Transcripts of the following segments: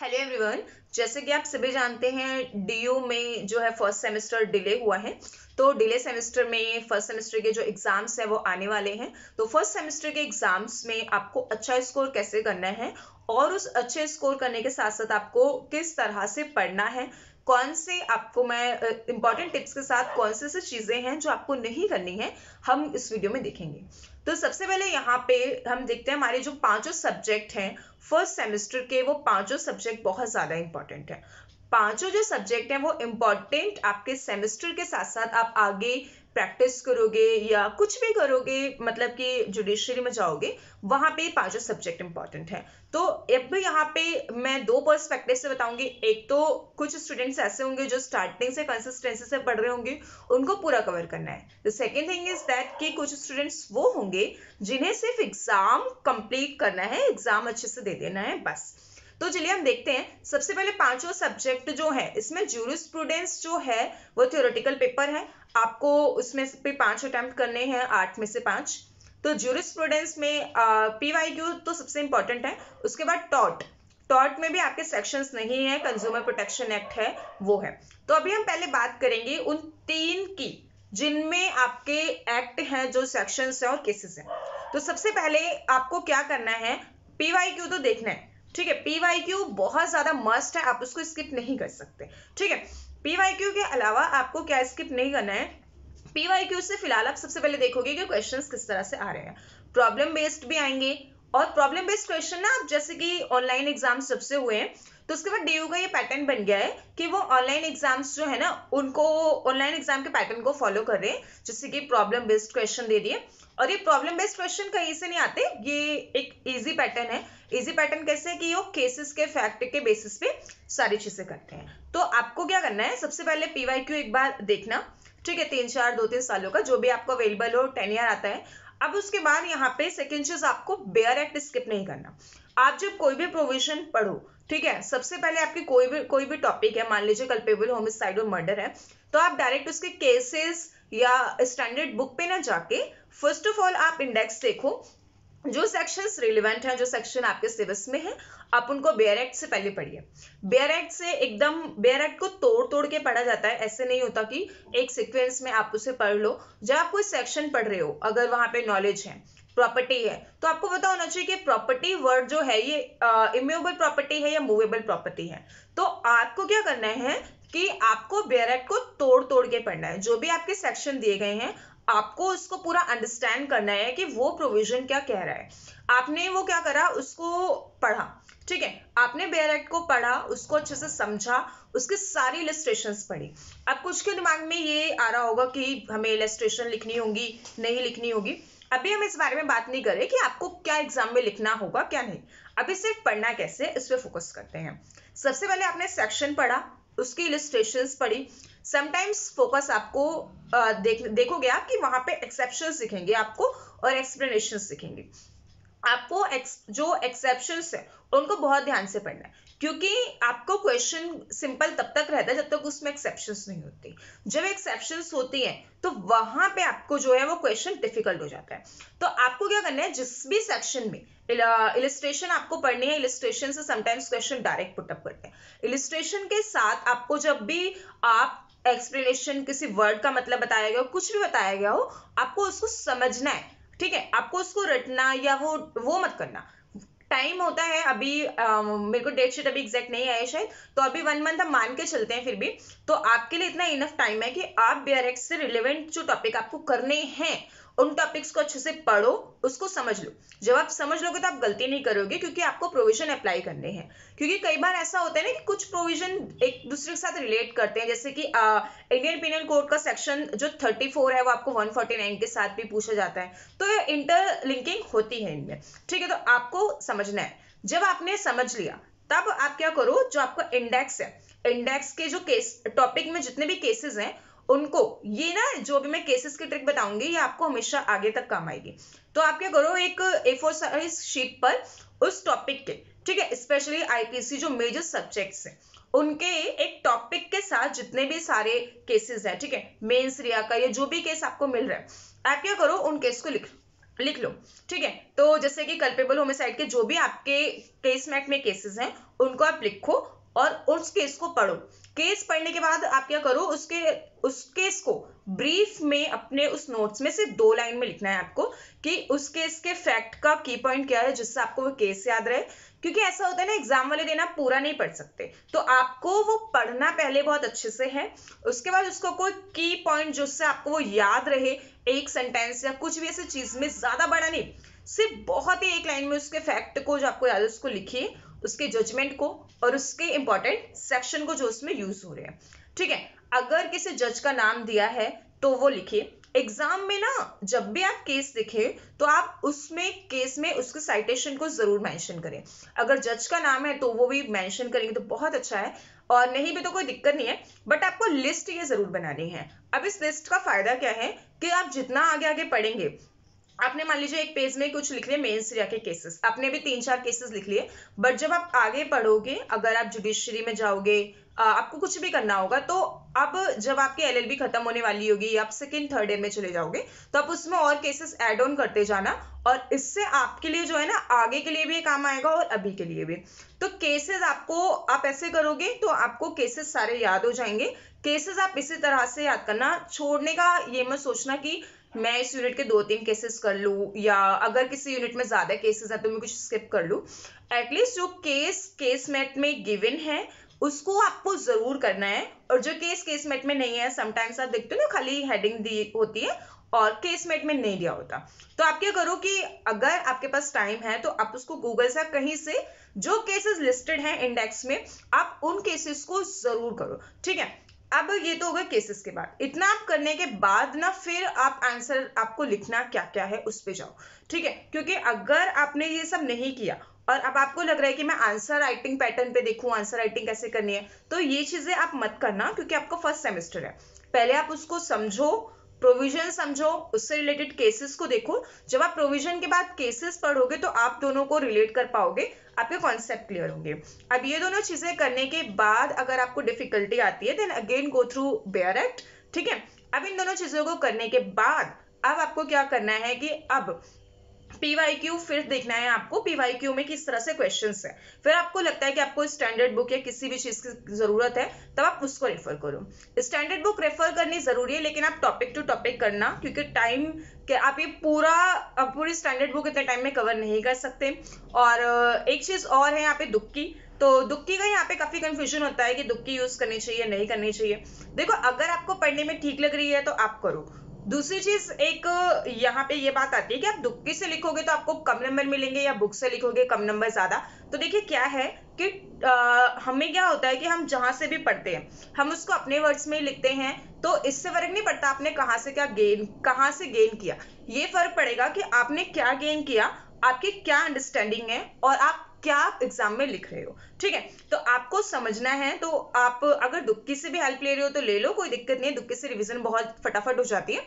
Hello everyone. जैसे कि आप सभी जानते हैं डीयू में जो है फर्स्ट सेमेस्टर डिले हुआ है। तो डिले सेमेस्टर में फर्स्ट सेमेस्टर के जो एग्जाम्स हैं वो आने वाले हैं। तो फर्स्ट सेमेस्टर के एग्जाम्स में आपको अच्छा स्कोर कैसे करना है और उस अच्छे स्कोर करने के साथ साथ आपको किस तरह से पढ़ना है, कौन से आपको मैं इंपॉर्टेंट टिप्स के साथ कौन से चीजें हैं जो आपको नहीं करनी है, हम इस वीडियो में देखेंगे। तो सबसे पहले यहाँ पे हम देखते हैं हमारे जो पांचों सब्जेक्ट हैं फर्स्ट सेमेस्टर के, वो पांचों सब्जेक्ट बहुत ज्यादा इंपॉर्टेंट है। पांचों जो सब्जेक्ट हैं वो इंपॉर्टेंट आपके सेमेस्टर के साथ साथ आप आगे प्रैक्टिस करोगे या कुछ भी करोगे, मतलब कि जुडिशरी में जाओगे, वहां पे पांचों सब्जेक्ट इंपॉर्टेंट है। तो अब यहाँ पे मैं दो पर्सपेक्टिव से बताऊंगी। एक तो कुछ स्टूडेंट्स ऐसे होंगे जो स्टार्टिंग से कंसिस्टेंसी से पढ़ रहे होंगे, उनको पूरा कवर करना है। The second thing is that कि कुछ स्टूडेंट्स वो होंगे जिन्हें सिर्फ एग्जाम कंप्लीट करना है, एग्जाम अच्छे से दे देना है बस। तो चलिए हम देखते हैं। सबसे पहले पांचों सब्जेक्ट जो है इसमें ज्यूरिस्प्रूडेंस जो है वो थ्योरेटिकल पेपर है। आपको उसमें से 5 अटेम्प्ट करने हैं, 8 में से 5। तो ज्यूरिस्प्रूडेंस में पीवाईक्यू तो सबसे इंपॉर्टेंट है। उसके बाद टॉट में भी आपके सेक्शंस नहीं है, कंज्यूमर प्रोटेक्शन एक्ट है, वो है। तो अभी हम पहले बात करेंगे उन 3 की जिनमें आपके एक्ट हैं, जो सेक्शंस हैं और केसेस हैं। तो सबसे पहले आपको क्या करना है, पीवाईक्यू तो देखना है। ठीक है, पीवाईक्यू बहुत ज्यादा मस्ट है, आप उसको स्किप नहीं कर सकते। ठीक है, पीवाईक्यू के अलावा आपको क्या स्किप नहीं करना है, पीवाईक्यू से फिलहाल आप सबसे पहले देखोगे कि क्वेश्चंस किस तरह से आ रहे हैं। प्रॉब्लम बेस्ड भी आएंगे, और प्रॉब्लम बेस्ड क्वेश्चन ना, आप जैसे कि ऑनलाइन एग्जाम्स जब से हुए हैं तो उसके बाद डीयू का ये पैटर्न बन गया है कि वो ऑनलाइन एग्जाम्स जो है ना, उनको ऑनलाइन एग्जाम के पैटर्न को फॉलो कर रहे हैं, जैसे कि प्रॉब्लम बेस्ड क्वेश्चन दे दिए। और ये प्रॉब्लम बेस्ड क्वेश्चन कहीं से नहीं आते, ये एक इजी पैटर्न है। इजी पैटर्न कैसे कि वो केसेस के फैक्ट के बेसिस पे सारी चीजें करते हैं। तो आपको क्या करना है, सबसे पहले पीवाईक्यू एक बार देखना। ठीक है, 2-3 सालों का जो भी आपको अवेलेबल हो, 10 ईयर आता है। अब उसके बाद यहाँ पे सेकेंड चीज, आपको बेयर एक्ट स्किप नहीं करना। आप जब कोई भी प्रोविजन पढ़ो, ठीक है, सबसे पहले आपकी कोई भी टॉपिक है, मान लीजिए कल्पेबल होमिसाइड और मर्डर है, तो आप डायरेक्ट उसके केसेस या स्टैंडर्ड बुक पे ना जाके फर्स्ट ऑफ ऑल आप इंडेक्स देखो, जो सेक्शंस रिलेवेंट हैं, जो सेक्शन आपके सिलेबस में है, आप उनको बेयर एक्ट से पहले पढ़िए। बेयर एक्ट से एकदम, बेयर एक्ट को तोड़ तोड़ के पढ़ा जाता है, ऐसे नहीं होता कि एक सीक्वेंस में आप उसे पढ़ लो। जब आप कोई सेक्शन पढ़ रहे हो, अगर वहां पे नॉलेज है, प्रॉपर्टी है, तो आपको पता होना चाहिए कि प्रॉपर्टी वर्ड जो है ये इम्यूवेबल प्रॉपर्टी है या मूवेबल प्रॉपर्टी है। तो आपको क्या करना है कि आपको बेयर एक्ट को तोड़ तोड़ के पढ़ना है। जो भी आपके सेक्शन दिए गए हैं, आपको उसको पूरा अंडरस्टैंड करना है कि वो प्रोविजन क्या कह रहा है। आपने वो क्या करा, उसको पढ़ा। ठीक है, आपने बेयर एक्ट को पढ़ा, उसको अच्छे से समझा, उसकी सारी इलस्ट्रेशंस पढ़ी। अब कुछ के दिमाग में ये आ रहा होगा कि हमें इलस्ट्रेशन लिखनी होगी, नहीं लिखनी होगी। अभी हम इस बारे में बात नहीं करें कि आपको क्या एग्जाम में लिखना होगा क्या नहीं, अभी सिर्फ पढ़ना कैसे, इस पे फोकस करते हैं। सबसे पहले आपने सेक्शन पढ़ा, उसकी इलस्ट्रेशंस पढ़ी। समटाइम्स फोकस आपको देखोगे आप कि वहां पे एक्सेप्शंस दिखेंगे आपको और एक्सप्लेनेशंस दिखेंगे। आपको जो एक्सेप्शंस है उनको बहुत ध्यान से पढ़ना है, क्योंकि आपको क्वेश्चन सिंपल तब तक रहता है जब तक उसमें एक्सेप्शंस नहीं होती। जब एक्सेप्शंस होती हैं तो वहां पे आपको जो है वो क्वेश्चन डिफिकल्ट हो जाता है। तो आपको क्या करना है, जिस भी सेक्शन में इलिस्ट्रेशन आपको पढ़नी है, इलिस्ट्रेशन से समटाइम्स क्वेश्चन डायरेक्ट पुटअप करते हैं। इलिस्ट्रेशन के साथ आपको जब भी आप एक्सप्लेनेशन, किसी वर्ड का मतलब बताया गया हो, कुछ भी बताया गया हो, आपको उसको समझना है। ठीक है, आपको उसको रटना या वो मत करना। टाइम होता है अभी, मेरे को डेट शीट अभी एग्जैक्ट नहीं आया शायद, तो अभी 1 मंथ हम मान के चलते हैं। फिर भी तो आपके लिए इतना इनफ टाइम है कि आप बेयर एक्ट से रिलेवेंट जो टॉपिक आपको करने हैं, उन टॉपिक्स को अच्छे से पढ़ो, उसको समझ लो। जब आप समझ लोगे तो आप गलती नहीं करोगे, क्योंकि आपको प्रोविजन अप्लाई करने हैं। क्योंकि कई बार ऐसा होता है ना कि कुछ प्रोविजन एक दूसरे के साथ रिलेट करते हैं, जैसे कि इंडियन पिनल कोड का सेक्शन जो 34 है वो आपको 149 के साथ भी पूछा जाता है। तो ये इंटरलिंकिंग होती है इनमें। ठीक है, तो आपको समझना है। जब आपने समझ लिया, तब आप क्या करो, जो आपका इंडेक्स है, इंडेक्स के जो केस टॉपिक में जितने भी केसेस हैं, उनको, ये ना जो भी मैं केसेस की ट्रिक बताऊंगी, ये आपको हमेशा आगे तक काम आएगी। तो आप क्या करो, एक A4 साइज शीट पर उस टॉपिक के, ठीक है, स्पेशली आईपीसी जो मेजर सब्जेक्ट्स हैं, उनके एक टॉपिक के साथ जितने भी सारे केसेस हैं, ठीक है, मेंस रिया का या जो भी केस आपको मिल रहा है, आप क्या करो, उन केस को लिख लिख लो। ठीक है, तो जैसे कि कल्पेबल होमिसाइड के जो भी आपके केसमेट में केसेस हैं उनको आप लिखो और उस केस को पढ़ो। केस पढ़ने के बाद आप क्या करो, उस केस को ब्रीफ में अपने उस नोट्स में सिर्फ 2 लाइन में लिखना है आपको कि उस केस के फैक्ट का की पॉइंट क्या है, जिससे आपको वो केस याद रहे। क्योंकि ऐसा होता है ना, एग्जाम वाले दिन आप पूरा नहीं पढ़ सकते, तो आपको वो पढ़ना पहले बहुत अच्छे से है, उसके बाद उसको कोई की पॉइंट जिससे आपको वो याद रहे, एक सेंटेंस या कुछ भी ऐसी चीज में, ज्यादा बड़ा नहीं, सिर्फ बहुत ही एक लाइन में उसके फैक्ट को जो आपको याद है उसको लिखिए, उसके जजमेंट को और उसके इंपॉर्टेंट सेक्शन को जो उसमें यूज हो रहे हैं। ठीक है, अगर किसी जज का नाम दिया है तो वो लिखिए। एग्जाम में ना जब भी आप केस लिखे तो आप उसमें केस में उसके साइटेशन को जरूर मेंशन करें। अगर जज का नाम है तो वो भी मेंशन करेंगे तो बहुत अच्छा है, और नहीं भी तो कोई दिक्कत नहीं है, बट आपको लिस्ट ये जरूर बनानी है। अब इस लिस्ट का फायदा क्या है कि आप जितना आगे आगे पढ़ेंगे, आपने मान लीजिए एक पेज में कुछ लिख लिए मेन सीरिया के केसेस, आपने भी 3-4 केसेस लिख लिए, बट जब आप आगे पढ़ोगे, अगर आप जुडिशरी में जाओगे, आपको कुछ भी करना होगा, तो अब जब आपकी एलएलबी खत्म होने वाली होगी, आप सेकंड थर्ड ईयर में चले जाओगे, तो आप उसमें और केसेस ऐड ऑन करते जाना, और इससे आपके लिए जो है ना आगे के लिए भी काम आएगा और अभी के लिए भी। तो केसेस आपको, आप ऐसे करोगे तो आपको केसेस सारे याद हो जाएंगे। केसेस आप इसी तरह से याद करना, छोड़ने का ये मत सोचना कि मैं इस यूनिट के 2-3 केसेस कर लूं, या अगर किसी यूनिट में ज्यादा केसेस है तो मैं कुछ स्किप कर लूं। एटलीस्ट जो केसमेट में गिवन है उसको आपको जरूर करना है, और जो केसमेट में नहीं है, समटाइम्स आप देखते हो ना खाली हेडिंग दी होती है और केसमेट में नहीं दिया होता, तो आप क्या करो कि अगर आपके पास टाइम है तो आप उसको गूगल से कहीं से जो केसेस लिस्टेड हैं इंडेक्स में, आप उन केसेस को जरूर करो। ठीक है, अब ये तो होगा केसेस के बाद। इतना आप करने के बाद ना फिर आप आंसर आपको लिखना क्या क्या है उस पे जाओ। ठीक है, क्योंकि अगर आपने ये सब नहीं किया और अब आपको लग रहा है कि मैं आंसर राइटिंग पैटर्न पे देखूं, आंसर राइटिंग कैसे करनी है, तो ये चीजें आप मत करना, क्योंकि आपको फर्स्ट सेमेस्टर है। पहले आप उसको समझो, प्रोविजन समझो, उससे रिलेटेड केसेस को देखो। जब आप प्रोविजन के बाद केसेस पढ़ोगे तो आप दोनों को रिलेट कर पाओगे, आपके कॉन्सेप्ट क्लियर होंगे। अब ये दोनों चीजें करने के बाद अगर आपको डिफिकल्टी आती है, then again go through bare act. ठीक है, अब इन दोनों चीजों को करने के बाद अब आपको क्या करना है कि अब पीवाईक्यू फिर देखना है आपको, पीवाईक्यू में किस तरह से क्वेश्चंस है। फिर आपको लगता है कि आपको स्टैंडर्ड बुक या किसी भी चीज की जरूरत है, तब आप उसको रेफर करो। स्टैंडर्ड बुक रेफर करनी जरूरी है, लेकिन आप टॉपिक टू टॉपिक करना, क्योंकि टाइम के आप ये पूरी स्टैंडर्ड बुक इतने टाइम में कवर नहीं कर सकते। और एक चीज और है यहाँ पे दुक्की, तो दुक्की का यहाँ पे काफी कंफ्यूजन होता है कि दुक्की यूज करनी चाहिए नहीं करनी चाहिए। देखो, अगर आपको पढ़ने में ठीक लग रही है तो आप करो। दूसरी चीज एक यहाँ पे ये बात आती है कि आप दुक्की से लिखोगे तो आपको कम नंबर मिलेंगे, या बुक से लिखोगे कम नंबर ज्यादा। तो देखिए क्या है कि हमें क्या होता है कि हम जहां से भी पढ़ते हैं हम उसको अपने वर्ड्स में लिखते हैं, तो इससे फर्क नहीं पड़ता आपने कहाँ से गेन किया। ये फर्क पड़ेगा कि आपने क्या गेन किया, आपकी क्या अंडरस्टैंडिंग है, और आप क्या एग्जाम में लिख रहे हो। ठीक है, तो आपको समझना है। तो आप अगर दुक्की से भी हेल्प ले रहे हो तो ले लो, कोई दिक्कत नहीं है, दुक्की से रिवीजन बहुत फटाफट हो जाती है,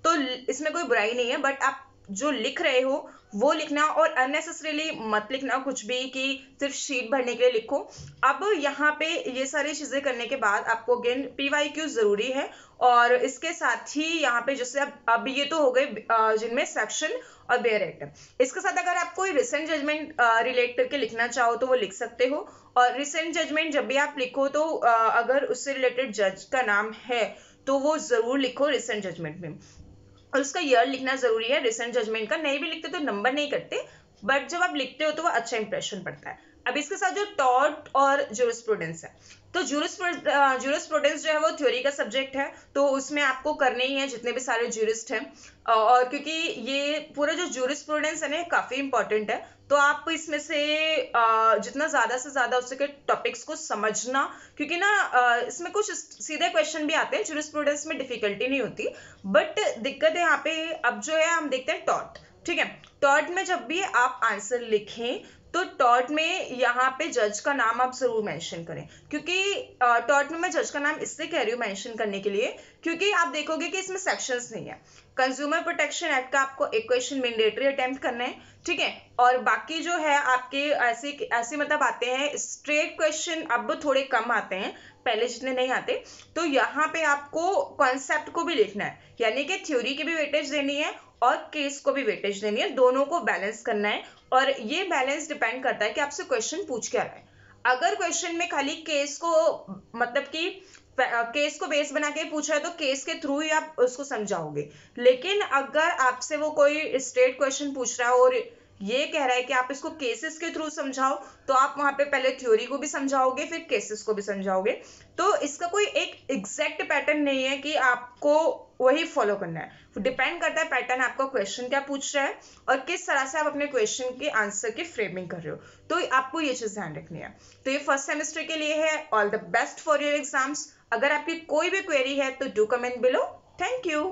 तो इसमें कोई बुराई नहीं है। बट आप जो लिख रहे हो वो लिखना, और अननेसेसरीली मत लिखना कुछ भी कि सिर्फ शीट भरने के लिए लिखो। अब यहाँ पे ये सारी चीजें करने के बाद आपको अगेन पीवाईक्यू जरूरी है, और इसके साथ ही यहाँ पे जैसे अब ये तो हो गए जिनमें सेक्शन और बेयर एक्ट। इसके साथ अगर आप कोई रिसेंट जजमेंट रिलेट करके लिखना चाहो तो वो लिख सकते हो। और रिसेंट जजमेंट जब भी आप लिखो तो अगर उससे रिलेटेड जज का नाम है तो वो जरूर लिखो रिसेंट जजमेंट में, और उसका ईयर लिखना जरूरी है। रिसेंट जजमेंट का नहीं भी लिखते तो नंबर नहीं करते, बट जब आप लिखते हो तो वो अच्छा इंप्रेशन पड़ता है। अब इसके साथ जो टॉर्ट और ज्यूरिस्प्रूडेंस है, तो ज्यूरिस्प्रूडेंस जो है वो थ्योरी का सब्जेक्ट है, तो उसमें आपको करने ही है जितने भी सारे ज्यूरिस्ट हैं, और क्योंकि ये पूरा जो ज्यूरिस्प्रूडेंस है ना काफी इंपॉर्टेंट है, तो आप इसमें से जितना ज्यादा से ज्यादा उसके टॉपिक्स को समझना, क्योंकि ना इसमें कुछ सीधे क्वेश्चन भी आते हैं, ज्यूरिस्प्रूडेंस में डिफिकल्टी नहीं होती, बट दिक्कत है यहाँ पे। अब जो है हम देखते हैं टॉर्ट। ठीक है, टॉर्ट में जब भी आप आंसर लिखें तो टॉर्ट में यहाँ पे जज का नाम आप जरूर मेंशन करें, क्योंकि टॉर्ट में मैं जज का नाम इसलिए कह रही हूँ मेंशन करने के लिए, क्योंकि आप देखोगे कि इसमें सेक्शंस नहीं है। कंज्यूमर प्रोटेक्शन एक्ट का आपको एक क्वेश्चन मैंडेटरी अटेम्प्ट करना है। ठीक है, और बाकी जो है आपके ऐसे मतलब आते हैं स्ट्रेट क्वेश्चन, अब थोड़े कम आते हैं, पहले जितने नहीं आते। तो यहाँ पे आपको कॉन्सेप्ट को भी लिखना है, यानी कि थ्योरी की भी वेटेज देनी है और केस को भी वेटेज देनी है, दोनों को बैलेंस करना है। और ये बैलेंस डिपेंड करता है कि आपसे क्वेश्चन पूछ क्या रहा है। अगर क्वेश्चन में खाली केस को मतलब कि केस को बेस बना के पूछ रहा है तो केस के थ्रू ही आप उसको समझाओगे। लेकिन अगर आपसे वो कोई स्ट्रेट क्वेश्चन पूछ रहा है और ये कह रहा है कि आप इसको केसेस के थ्रू समझाओ, तो आप वहां पे पहले थ्योरी को भी समझाओगे फिर केसेस को भी समझाओगे। तो इसका कोई एक एग्जैक्ट पैटर्न नहीं है कि आपको वही फॉलो करना है। डिपेंड करता है पैटर्न, आपका क्वेश्चन क्या पूछ रहा है और किस तरह से आप अपने क्वेश्चन के आंसर की फ्रेमिंग कर रहे हो। तो आपको ये चीज ध्यान रखनी है। तो ये फर्स्ट सेमेस्टर के लिए है। All the best for your exams. अगर आपकी कोई भी क्वेरी है तो do comment below. Thank you.